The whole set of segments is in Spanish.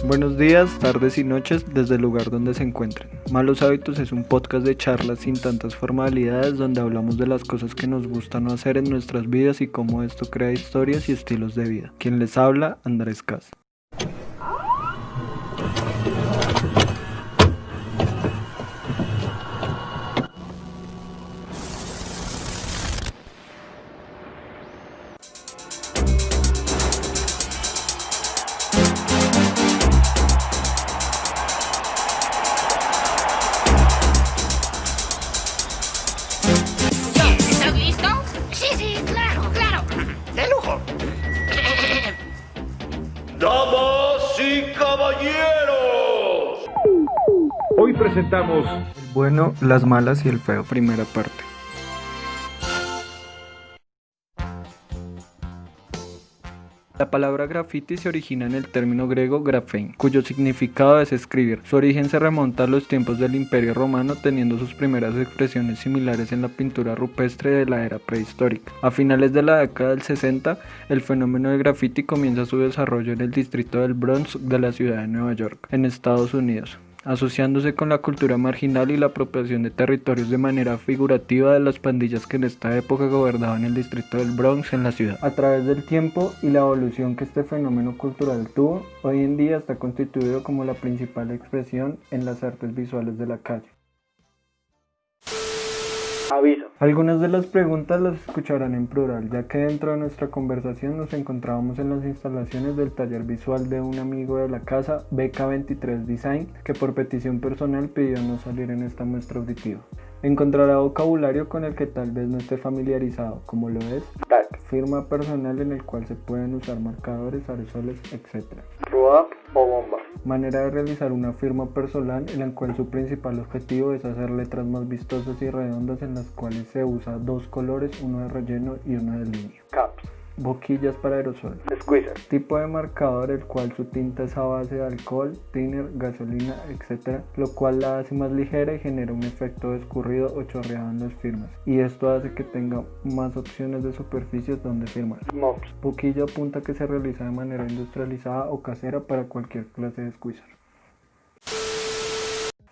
Buenos días, tardes y noches desde el lugar donde se encuentren. Malos Hábitos es un podcast de charlas sin tantas formalidades donde hablamos de las cosas que nos gusta no hacer en nuestras vidas y cómo esto crea historias y estilos de vida. Quien les habla, Andrés Cas. ¿Estás listo? Sí, claro. De lujo. Damas y caballeros, hoy presentamos El bueno, las malas y el feo, primera parte. La palabra graffiti se origina en el término griego graphein, cuyo significado es escribir. Su origen se remonta a los tiempos del Imperio Romano, teniendo sus primeras expresiones similares en la pintura rupestre de la era prehistórica. A finales de la década del 60, el fenómeno del graffiti comienza su desarrollo en el distrito del Bronx de la ciudad de Nueva York, en Estados Unidos, asociándose con la cultura marginal y la apropiación de territorios de manera figurativa de las pandillas que en esta época gobernaban el distrito del Bronx en la ciudad. A través del tiempo y la evolución que este fenómeno cultural tuvo, hoy en día está constituido como la principal expresión en las artes visuales de la calle. Aviso. Algunas de las preguntas las escucharán en plural, ya que dentro de nuestra conversación nos encontrábamos en las instalaciones del taller visual de un amigo de la casa, BK23 Design, que por petición personal pidió no salir en esta muestra auditiva. Encontrará vocabulario con el que tal vez no esté familiarizado, como lo es Tag. firma personal en el cual se pueden usar marcadores, aerosoles, etc. Roll-up o bomba. Manera de realizar una firma personal en la cual su principal objetivo es hacer letras más vistosas y redondas en las cuales se usa dos colores, uno de relleno y uno de línea. Caps. Boquillas para aerosol. Squeezer. Tipo de marcador el cual su tinta es a base de alcohol, thinner, gasolina, etc. Lo cual la hace más ligera y genera un efecto de escurrido o chorreado en las firmas. Y esto hace que tenga más opciones de superficies donde firmar. Mops. Boquilla apunta que se realiza de manera industrializada o casera para cualquier clase de squeezer.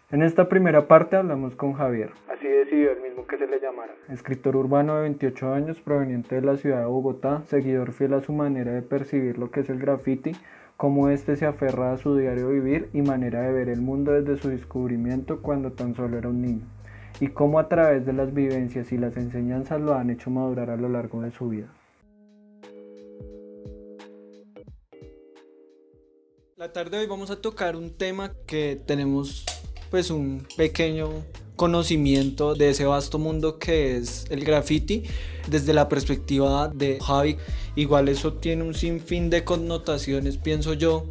En esta primera parte hablamos con Javier, Así decidió el mismo que se le llamara. escritor urbano de 28 años proveniente de la ciudad de Bogotá, seguidor fiel a su manera de percibir lo que es el graffiti, cómo este se aferra a su diario vivir y manera de ver el mundo desde su descubrimiento cuando tan solo era un niño, y cómo a través de las vivencias y las enseñanzas lo han hecho madurar a lo largo de su vida. La tarde de hoy vamos a tocar un tema que tenemos pues un pequeño conocimiento de ese vasto mundo que es el graffiti desde la perspectiva de Javi. Igual eso tiene un sinfín de connotaciones, pienso yo,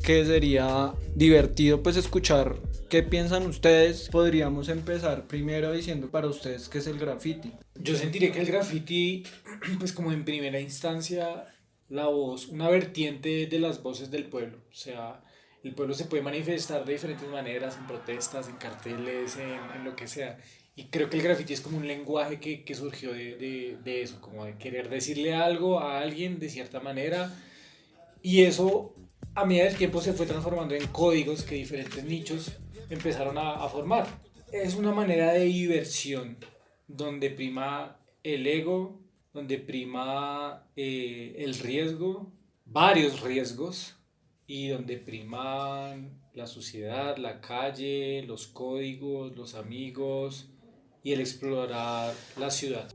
que sería divertido pues escuchar qué piensan ustedes. Podríamos empezar primero diciendo para ustedes qué es el graffiti. Yo sentiría que el graffiti, pues como en primera instancia, la voz, una vertiente de las voces del pueblo. O sea, el pueblo se puede manifestar de diferentes maneras, en protestas, en carteles, en lo que sea. Y creo que el graffiti es como un lenguaje que surgió de eso, como de querer decirle algo a alguien de cierta manera. Y eso, a medida del tiempo, se fue transformando en códigos que diferentes nichos empezaron a formar. Es una manera de diversión donde prima el ego, donde prima el riesgo, varios riesgos, y donde priman la sociedad, la calle, los códigos, los amigos y el explorar la ciudad.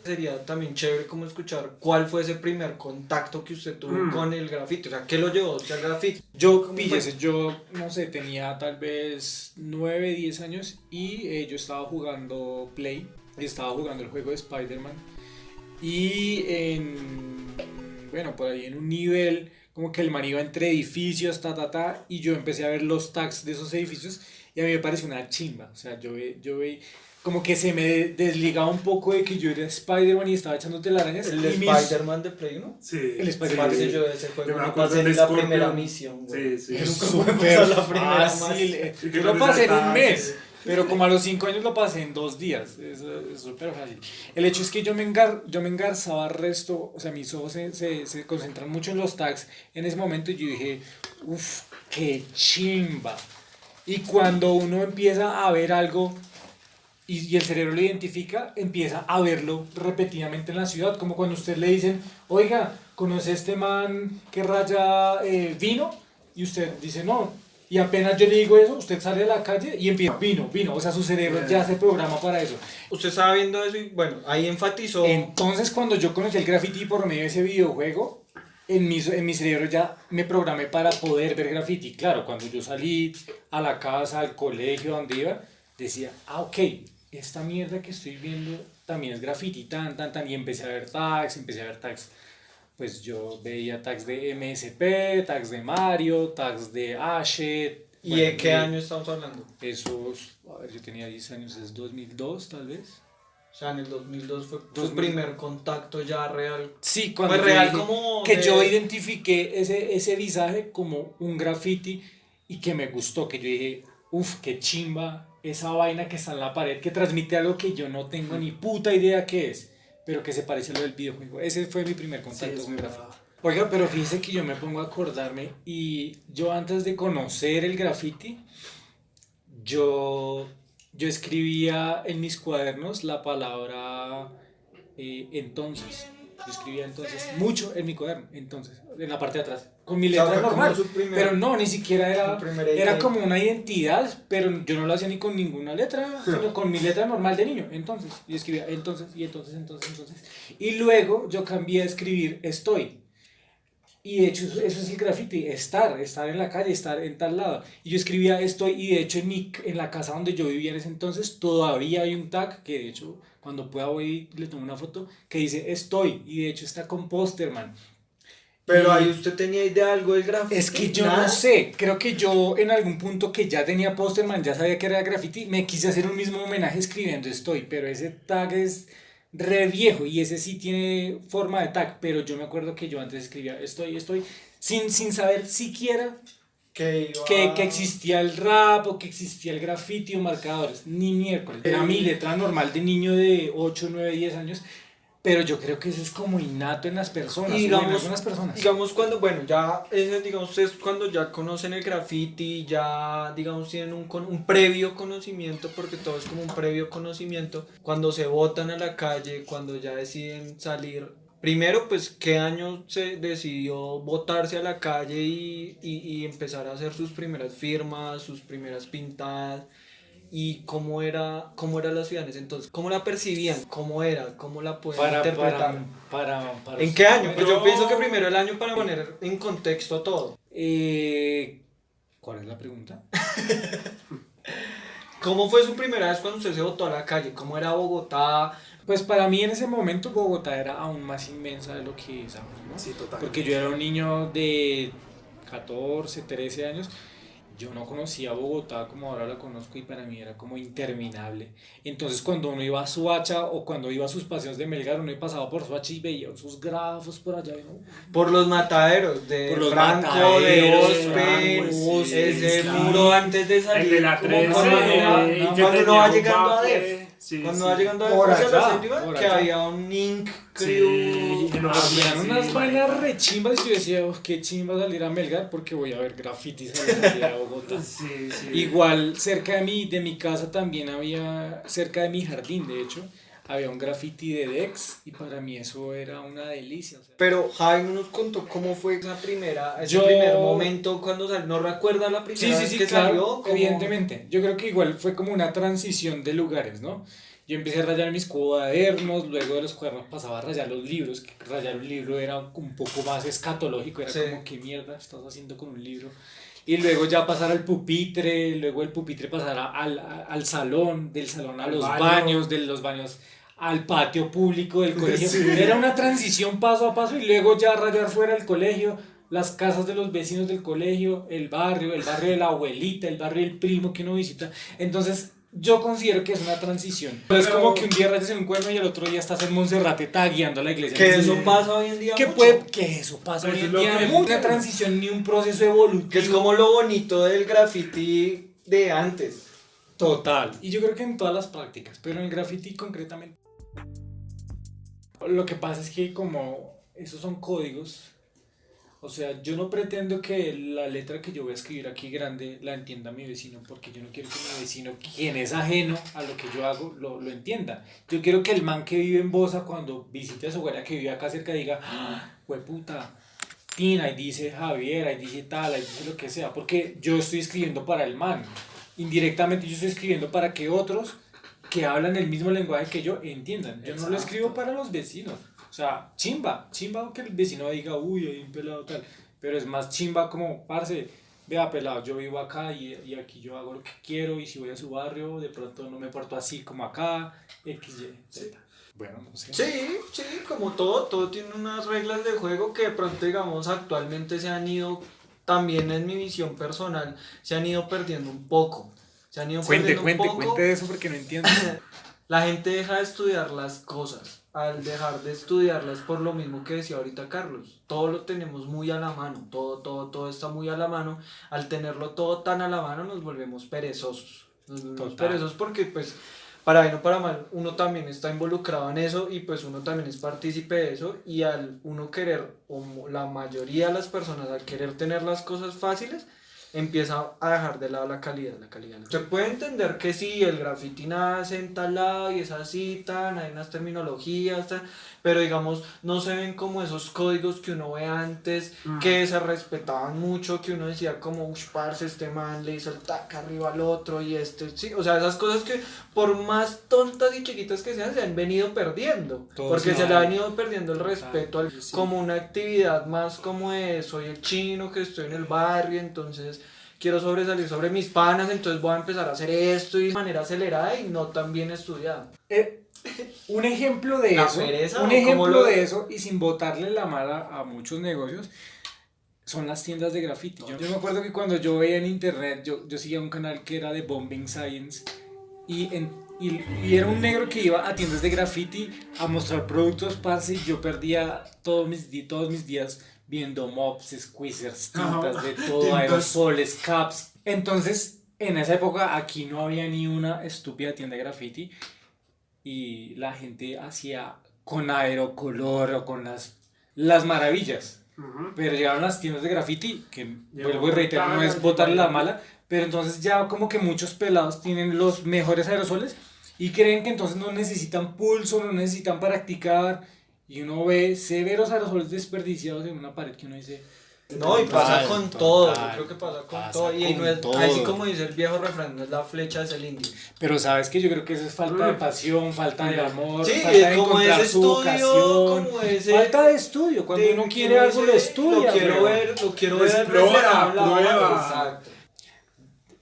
Sería también chévere como escuchar cuál fue ese primer contacto que usted tuvo con el graffiti, o sea, ¿qué lo llevó usted al graffiti? Yo, fíjese, yo no sé, tenía tal vez 9, 10 años y yo estaba jugando Play, estaba jugando el juego de Spider-Man y bueno, por ahí en un nivel como que el man iba entre edificios, y yo empecé a ver los tags de esos edificios y a mí me pareció una chimba. O sea, yo vi como que se me desligaba un poco de que yo era Spider-Man y estaba echando telarañas. ¿El y Spider-Man de Play 1? Sí. El Spider-Man. Parce, Sí. yo de ese juego Yo me no acuerdo pasé del ni la Scorpion. primera misión, güey. Sí. Es Nunca pude súper pasar la primera fácil. Y que Yo lo no pasé en un saltaba, mes. Pero como a los 5 años lo pasé en 2 días, eso es súper fácil. El hecho es que yo me engarzaba al resto, o sea, mis ojos se concentran mucho en los tags. En ese momento yo dije, uff, qué chimba. Y cuando uno empieza a ver algo y el cerebro lo identifica, empieza a verlo repetidamente en la ciudad. Como cuando a usted le dicen, oiga, ¿conoce este man que raya vino? Y usted dice, no. Y apenas yo le digo eso, usted sale a la calle y empieza, vino. O sea, su cerebro ya se programa para eso. Usted estaba viendo eso y bueno, ahí enfatizó. Entonces, cuando yo conocí el graffiti por medio de ese videojuego, en mi cerebro ya me programé para poder ver graffiti. Claro, cuando yo salí a la casa, al colegio, donde iba, decía, ok, esta mierda que estoy viendo también es graffiti, y empecé a ver tags. Pues yo veía tags de MSP, tags de Mario, tags de Ashe. ¿Y de qué año estamos hablando? Esos, a ver, yo tenía 10 años, es 2002 tal vez. O sea, en el 2002 fue tu primer contacto ya real. Sí, cuando pues real como que yo identifiqué ese visaje como un graffiti y que me gustó, que yo dije, uff, qué chimba esa vaina que está en la pared, que transmite algo que yo no tengo ni puta idea qué es, pero que se parece a lo del videojuego. Ese fue mi primer contacto con graffiti. Oiga, pero fíjese que yo me pongo a acordarme y yo antes de conocer el graffiti, yo escribía en mis cuadernos la palabra entonces. Yo escribía entonces mucho en mi cuaderno, entonces, en la parte de atrás, con mi letra normal. Pero no, ni siquiera era como una identidad, pero yo no lo hacía ni con ninguna letra, sino con mi letra normal de niño. Entonces, yo escribía entonces. Y luego yo cambié a escribir estoy. Y de hecho eso es el graffiti, estar en la calle, estar en tal lado. Y yo escribía estoy, y de hecho en la casa donde yo vivía en ese entonces todavía hay un tag que de hecho cuando pueda voy y le tomo una foto que dice estoy, y de hecho está con Posterman. Pero ahí usted tenía idea de algo del graffiti. Es que yo no sé, creo que yo en algún punto que ya tenía Posterman, ya sabía que era graffiti, me quise hacer un mismo homenaje escribiendo estoy, pero ese tag es re viejo y ese sí tiene forma de tag, pero yo me acuerdo que yo antes escribía estoy, sin saber siquiera que existía el rap o que existía el graffiti o marcadores, ni miércoles. Era mi letra normal de niño de 8, 9, 10 años, pero yo creo que eso es como innato en las personas, y en algunas personas. Digamos cuando, bueno, ya, digamos ustedes cuando ya conocen el graffiti, ya, digamos, tienen un previo conocimiento, porque todo es como un previo conocimiento, cuando se botan a la calle, cuando ya deciden salir, primero, pues, ¿qué año se decidió botarse a la calle y empezar a hacer sus primeras firmas, sus primeras pintadas? ¿Y cómo era la ciudad en ese entonces? ¿Cómo la percibían? ¿Cómo era? ¿Cómo la pueden interpretar? ¿En qué año? Pues yo pienso que primero el año para poner en contexto todo. ¿Cuál es la pregunta? ¿Cómo fue su primera vez cuando usted se botó a la calle? ¿Cómo era Bogotá? Pues para mí en ese momento Bogotá era aún más inmensa de lo que es ahora, ¿no? Sí, total. Porque yo era un niño de 14, 13 años. Yo no conocía Bogotá como ahora la conozco y para mí era como interminable. Entonces cuando uno iba a Suacha o cuando iba a sus paseos de Melgar, uno pasaba por Suacha y veía sus grafos por allá. Por los mataderos de por los Franco, mataderos, de Franco, ese muro antes de salir. El de la 13, cuando uno va llegando a DEF. Sí, cuando sí. va llegando a Por DEF, allá, que había un Ink Crew. Sí, Habían unas vainas re chimbas y yo decía, qué chimba salir a Melgar porque voy a ver grafitis a la salida de Bogotá. Sí. Igual cerca de mi casa también había, cerca de mi jardín de hecho, había un graffiti de Dex y para mí eso era una delicia. O sea. Pero Jaime nos contó cómo fue ese primer momento cuando salió. ¿No recuerda la primera vez que claro, salió? ¿Cómo? Evidentemente. Yo creo que igual fue como una transición de lugares, ¿no? Yo empecé a rayar mis cuadernos, luego de los cuadernos pasaba a rayar los libros, que rayar un libro era un poco más escatológico, era como, ¿qué mierda estás haciendo con un libro? Y luego ya pasar al pupitre, luego el pupitre pasar al salón, del salón a los baños, de los baños al patio público del colegio. Sí. Era una transición paso a paso y luego ya rayar fuera del colegio, las casas de los vecinos del colegio, el barrio de la abuelita, el barrio del primo que uno visita. Entonces yo considero que es una transición. Pero es como que un día rayas en un cuerno y el otro día estás en Monserrate tagueando a la iglesia. Que eso pasa hoy en día que eso pasa hoy en día. No es una transición ni un proceso evolutivo. Que es como lo bonito del graffiti de antes. Total. Y yo creo que en todas las prácticas, pero en el graffiti concretamente. Lo que pasa es que como esos son códigos, o sea, yo no pretendo que la letra que yo voy a escribir aquí grande la entienda mi vecino, porque yo no quiero que mi vecino, quien es ajeno a lo que yo hago, lo entienda. Yo quiero que el man que vive en Bosa, cuando visite a su abuela que vive acá cerca, diga, hueputa, Tina, ahí dice Javier, ahí dice tal, ahí dice lo que sea, porque yo estoy escribiendo para el man. Indirectamente yo estoy escribiendo para que otros que hablan el mismo lenguaje que yo entiendan. Yo no lo escribo para los vecinos. O sea, chimba que el vecino diga, uy, hay un pelado tal. Pero es más chimba como, parce, vea pelado, yo vivo acá y aquí yo hago lo que quiero y si voy a su barrio, de pronto no me porto así como acá, X, Y, Z. Bueno, no sé. Sí, como todo tiene unas reglas de juego que de pronto, digamos, actualmente se han ido, también en mi visión personal, se han ido perdiendo un poco. Se han ido perdiendo un poco. Cuente eso porque no entiendo. La gente deja de estudiar las cosas, al dejar de estudiarlas por lo mismo que decía ahorita Carlos. Todo lo tenemos muy a la mano, todo está muy a la mano. Al tenerlo todo tan a la mano nos volvemos perezosos. Nos volvemos perezosos porque pues, para bien o para mal, uno también está involucrado en eso y pues uno también es partícipe de eso y al uno querer, o la mayoría de las personas al querer tener las cosas fáciles, empieza a dejar de lado la calidad. Se puede entender que sí, el graffiti nace en tal lado y es así, hay unas terminologías, pero digamos, no se ven como esos códigos que uno ve antes, que se respetaban mucho, que uno decía como, uff, parce, este man le hizo el tac arriba al otro y sí, o sea, esas cosas que por más tontas y chiquitas que sean, se han venido perdiendo, porque se le ha venido perdiendo el respeto como una actividad más como de, soy el chino que estoy en el barrio, entonces quiero sobresalir sobre mis panas, entonces voy a empezar a hacer esto de manera acelerada y no tan bien estudiada. Un ejemplo de ¿La eso, pereza, un o cómo ejemplo lo- de eso, y sin botarle la mala a muchos negocios, son las tiendas de graffiti. Yo me acuerdo que cuando yo veía en internet, yo seguía un canal que era de Bombing Science, y era un negro que iba a tiendas de graffiti a mostrar productos, parce, y yo perdía todos mis días viendo mops, squeezers, tintas de todo, aerosoles, caps. Entonces, en esa época aquí no había ni una estúpida tienda de graffiti y la gente hacía con aerocolor o con las maravillas. Pero llegaron las tiendas de graffiti, que vuelvo y reitero, no es botarle la mala, pero entonces ya como que muchos pelados tienen los mejores aerosoles y creen que entonces no necesitan pulso, no necesitan practicar, y uno ve severos aerosoles desperdiciados en una pared que uno dice... No, y pasa Total, con total, todo, yo creo que pasa con pasa todo, y con no es, todo. así como dice el viejo refrán, no es la flecha, es el indio. Pero sabes que yo creo que eso es falta de pasión, falta de amor, Sí, falta de como encontrar ese su estudio, vocación, como ese... falta de estudio, cuando uno quiere algo lo estudia. Lo quiero weón. ver, lo quiero Pues ver prueba, reflejado en la prueba. obra. Exacto.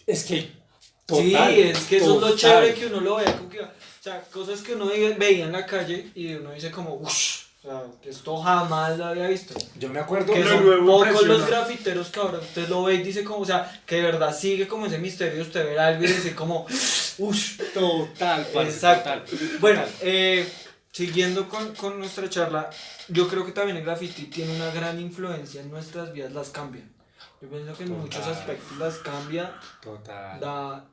Es que Sí, total, es que eso es lo total. chévere que uno lo vea, como que, o sea, cosas que uno veía en la calle y uno dice como, uff, o sea, esto jamás lo había visto. Yo me acuerdo Que que son luego pocos impresiona. los grafiteros que ahora usted lo ve y dice como, o sea, que de verdad sigue como ese misterio de usted ver algo y decir como, uff, Total, parce, exacto. total. Bueno, Total. siguiendo con nuestra charla, yo creo que también el graffiti tiene una gran influencia en nuestras vidas, las cambia. Yo pienso que en Total. muchos aspectos las cambia, Total.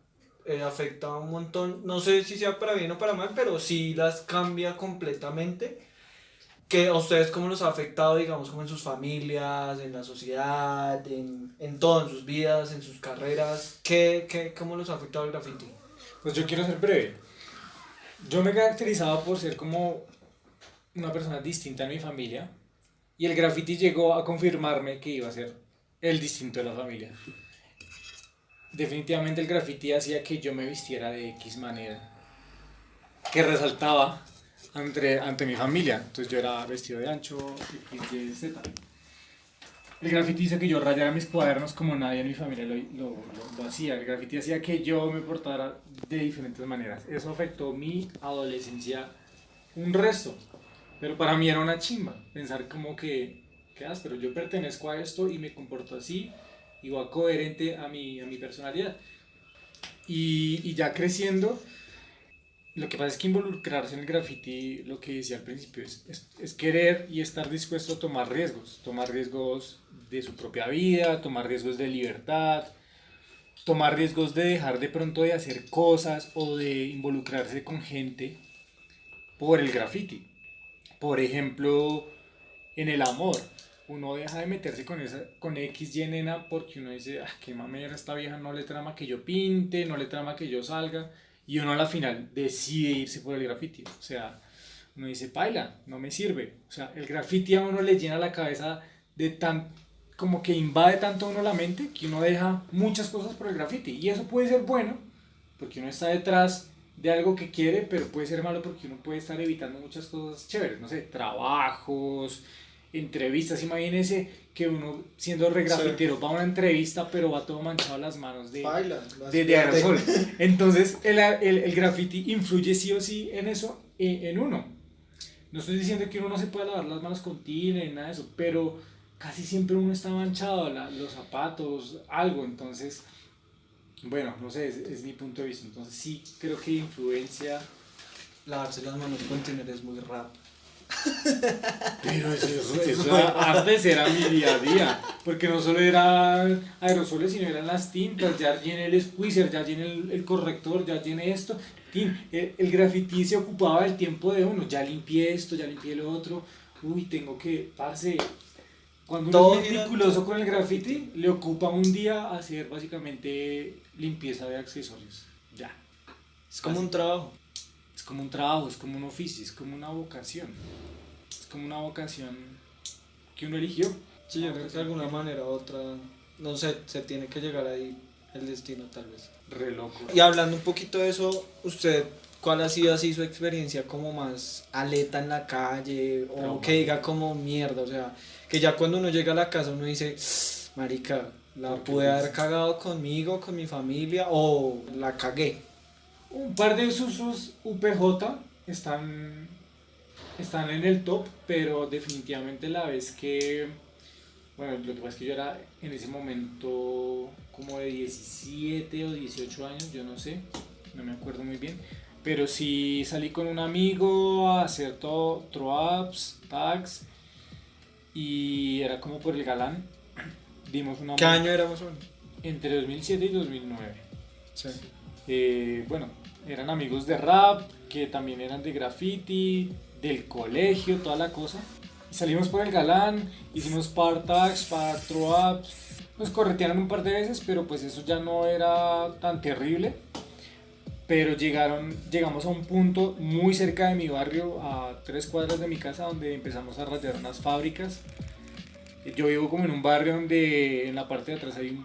afecta un montón, no sé si sea para bien o para mal, pero sí las cambia completamente. ¿Que a ustedes cómo los ha afectado, digamos, como en sus familias, en la sociedad, en todo, en sus vidas, en sus carreras? ¿Cómo los ha afectado el graffiti? Pues yo quiero ser breve. Yo me caracterizaba por ser como una persona distinta en mi familia y el graffiti llegó a confirmarme que iba a ser el distinto de la familia. Definitivamente el graffiti hacía que yo me vistiera de X manera, que resaltaba ante mi familia. Entonces yo era vestido de ancho, X, Y, Z. El graffiti hizo que yo rayara mis cuadernos como nadie en mi familia lo hacía. El graffiti hacía que yo me portara de diferentes maneras. Eso afectó mi adolescencia un resto. Pero para mí era una chimba pensar como que pero yo pertenezco a esto y me comporto así y va coherente a mi personalidad. Y ya creciendo, lo que pasa es que involucrarse en el graffiti, lo que decía al principio, es querer y estar dispuesto a tomar riesgos de su propia vida, tomar riesgos de libertad, tomar riesgos de dejar de pronto de hacer cosas o de involucrarse con gente por el graffiti. Por ejemplo, en el amor, uno deja de meterse con X y nena porque uno dice, ah, qué mamera esta vieja, no le trama que yo pinte, no le trama que yo salga, y uno a la final decide irse por el graffiti. O sea, uno dice, paila, no me sirve. O sea, el graffiti a uno le llena la cabeza de tan, como que invade tanto a uno la mente que uno deja muchas cosas por el graffiti. Y eso puede ser bueno, porque uno está detrás de algo que quiere, pero puede ser malo porque uno puede estar evitando muchas cosas chéveres, no sé, trabajos, entrevistas. Imagínense que uno siendo regrafitero va a una entrevista pero va todo manchado las manos Baila, de aerosol. Entonces el graffiti influye sí o sí en eso, en uno. No estoy diciendo que uno no se pueda lavar las manos con tiner ni nada de eso, pero casi siempre uno está manchado, los zapatos, algo. Entonces, bueno, no sé, es mi punto de vista. Entonces sí creo que influencia. Lavarse las manos con tiner es muy rap. Pero eso antes era mi día a día, porque no solo eran aerosoles, sino eran las tintas. Ya tiene el squeezer, ya tiene el corrector, ya tiene esto. El graffiti se ocupaba del tiempo de uno. Ya limpié esto, ya limpié lo otro. Uy, tengo que, parce. Cuando uno Todo es meticuloso con el graffiti, le ocupa un día hacer básicamente limpieza de accesorios. Ya. Es como un trabajo. Es como un trabajo, es como un oficio, es como una vocación. Es como una vocación que uno eligió. Sí, yo creo que de alguna manera u otra, no sé, se tiene que llegar ahí el destino tal vez. Re loco. Y hablando un poquito de eso, ¿usted cuál ha sido así su experiencia como más aleta en la calle? O que diga como mierda, o sea, que ya cuando uno llega a la casa uno dice, marica, la pude haber cagado conmigo, con mi familia, o la cagué. Un par de usos UPJ están en el top, pero definitivamente la vez que, bueno, lo que pasa es que yo era en ese momento como de 17 o 18 años, yo no sé, no me acuerdo muy bien, pero sí salí con un amigo a hacer todo, throw-ups, tags, y era como por el Galán. Dimos una ¿Qué año era más o menos? entre 2007 y 2009. Sí. Bueno, eran amigos de rap, que también eran de graffiti, del colegio, toda la cosa. Y salimos por el Galán, hicimos par tags, par throw-ups, nos corretearon un par de veces, pero pues eso ya no era tan terrible. Pero llegamos a un punto muy cerca de mi barrio, a 3 cuadras de mi casa, donde empezamos a rayar unas fábricas. Yo vivo como en un barrio donde en la parte de atrás hay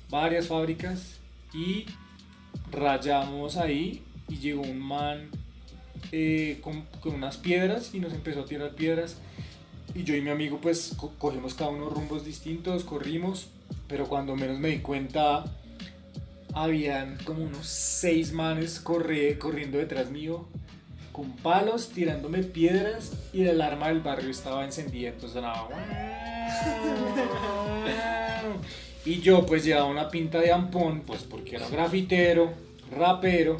varias fábricas, y rayamos ahí y llegó un man con unas piedras y nos empezó a tirar piedras, y yo y mi amigo pues cogimos cada uno rumbos distintos, corrimos, pero cuando menos me di cuenta habían como unos 6 manes corriendo detrás mío con palos, tirándome piedras, y el alarma del barrio estaba encendida, entonces sonaba y yo pues llevaba una pinta de ampón, pues porque era grafitero, rapero,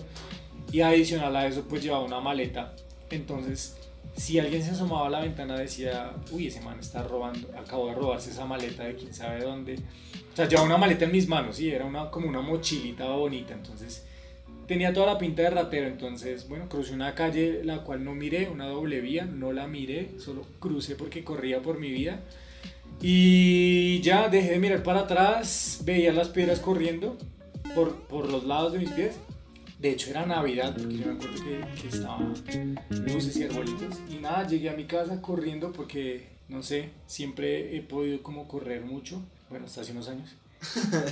y adicional a eso pues llevaba una maleta. Entonces si alguien se asomaba a la ventana decía, uy, ese man está robando, acabó de robarse esa maleta de quién sabe dónde. O sea, llevaba una maleta en mis manos, sí, era como una mochilita bonita, entonces tenía toda la pinta de ratero. Entonces, bueno, crucé una calle la cual no miré, una doble vía, no la miré, solo crucé porque corría por mi vida. Y ya dejé de mirar para atrás, veía las piedras corriendo por los lados de mis pies. De hecho era Navidad, porque yo me acuerdo que estaban luces y arbolitos. Y nada, llegué a mi casa corriendo porque, no sé, siempre he podido como correr mucho. Bueno, hasta hace unos años.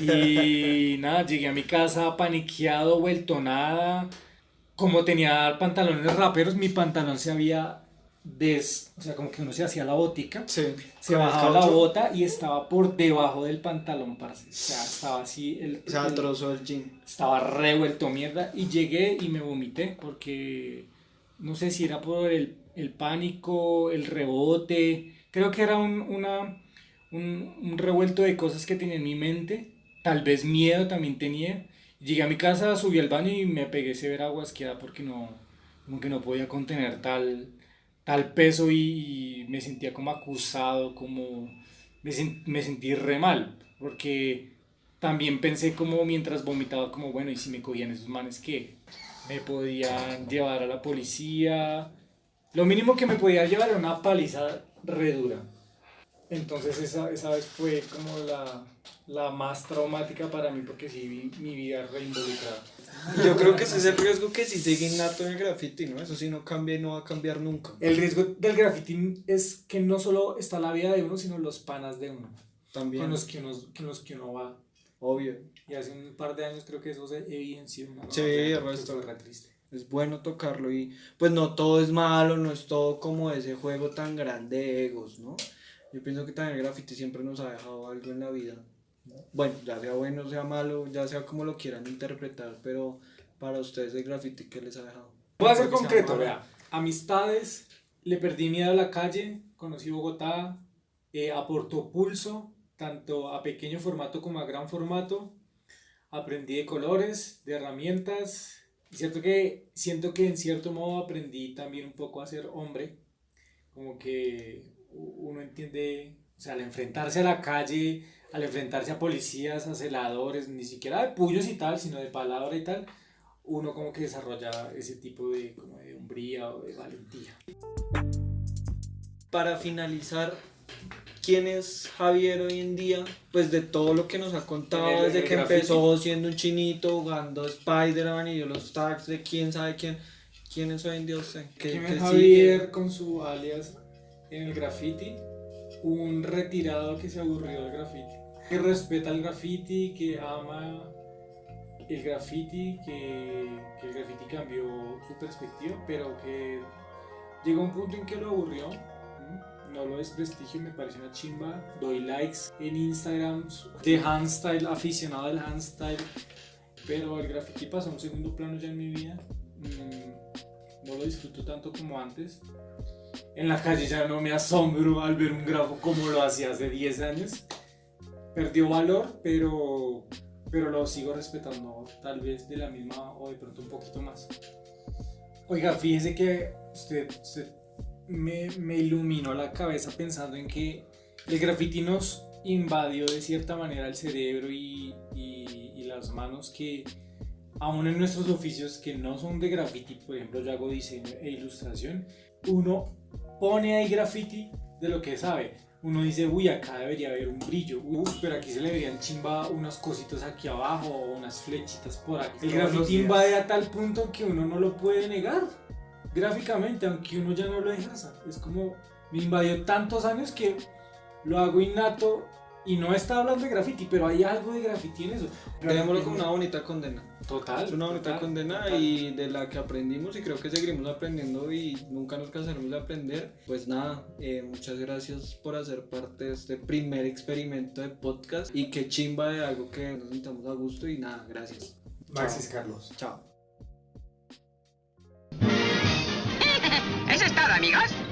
Y nada, llegué a mi casa paniqueado, vuelto nada. Como tenía pantalones raperos, mi pantalón se había o sea, como que uno se hacía la botica, Sí. se bajaba la bota y estaba por debajo del pantalón, parce. O sea, estaba así, O sea, trozo del jean. estaba revuelto mierda, y llegué y me vomité porque no sé si era por el pánico, el rebote. Creo que era un revuelto de cosas que tenía en mi mente, tal vez miedo también tenía. Llegué a mi casa, subí al baño y me pegué severa aguasqueada porque como que no podía contener tal peso, y me sentía como acusado, como me sentí re mal, porque también pensé como mientras vomitaba, como bueno, ¿y si me cogían esos manes qué? Me podían llevar a la policía. Lo mínimo que me podía llevar era una paliza re dura. Entonces esa vez fue como la más traumática para mí porque sí vi mi vida reinvolucrada. Yo creo que ese es el riesgo que sí sigue innato en el graffiti, ¿no? Eso sí no cambia y no va a cambiar nunca. El riesgo del graffiti es que no solo está la vida de uno, sino los panas de uno. También. Con los que uno va. Obvio. Y hace un par de años creo que eso se evidenció. ¿No? Sí, el resto. re triste. Es bueno tocarlo y pues no todo es malo, no es todo como ese juego tan grande de egos, ¿no? Yo pienso que también el graffiti siempre nos ha dejado algo en la vida. Bueno, ya sea bueno, sea malo, ya sea como lo quieran interpretar, pero para ustedes el graffiti, ¿qué les ha dejado? Voy a ser concreto, vea. Amistades, le perdí miedo a la calle, conocí Bogotá, aportó pulso, tanto a pequeño formato como a gran formato. Aprendí de colores, de herramientas. Y siento que en cierto modo aprendí también un poco a ser hombre. Como que uno entiende, o sea, al enfrentarse a la calle, al enfrentarse a policías, a celadores, ni siquiera de puños y tal, sino de palabra y tal, uno como que desarrolla ese tipo de, como de hombría o de valentía. Para finalizar, ¿quién es Javier hoy en día? Pues de todo lo que nos ha contado desde que empezó siendo un chinito, jugando Spider-Man y los tags de quién sabe quién. ¿Quién es hoy en día usted? ¿Quién es Javier con su alias en el graffiti? Un retirado que se aburrió del graffiti, que respeta el graffiti, que ama el graffiti, que el graffiti cambió su perspectiva, pero que llegó a un punto en que lo aburrió. No lo desprestigio, me parece una chimba. Doy likes en Instagram de handstyle, aficionado al handstyle, pero el graffiti pasó a un segundo plano ya en mi vida. No lo disfruto tanto como antes. En la calle ya no me asombro al ver un grafo como lo hacía hace 10 años. Perdió valor, pero lo sigo respetando, tal vez de la misma o de pronto un poquito más. Oiga, fíjese que usted me iluminó la cabeza pensando en que el graffiti nos invadió de cierta manera el cerebro y las manos, que aún en nuestros oficios que no son de graffiti, por ejemplo yo hago diseño e ilustración, uno pone ahí graffiti de lo que sabe. Uno dice, uy, acá debería haber un brillo, pero aquí se le verían chimba unas cositas aquí abajo o unas flechitas por aquí. El graffiti invade a tal punto que uno no lo puede negar gráficamente, aunque uno ya no lo ejerza. Es como, me invadió tantos años que lo hago innato y no está hablando de graffiti, pero hay algo de graffiti en eso. Veámoslo como una bonita condena. Total. Es una bonita condena total. Y de la que aprendimos y creo que seguiremos aprendiendo y nunca nos cansaremos de aprender. Pues nada, muchas gracias por hacer parte de este primer experimento de podcast y qué chimba de algo que nos sintamos a gusto y nada, gracias. Maxis Carlos. Chao. Eso es todo, amigos.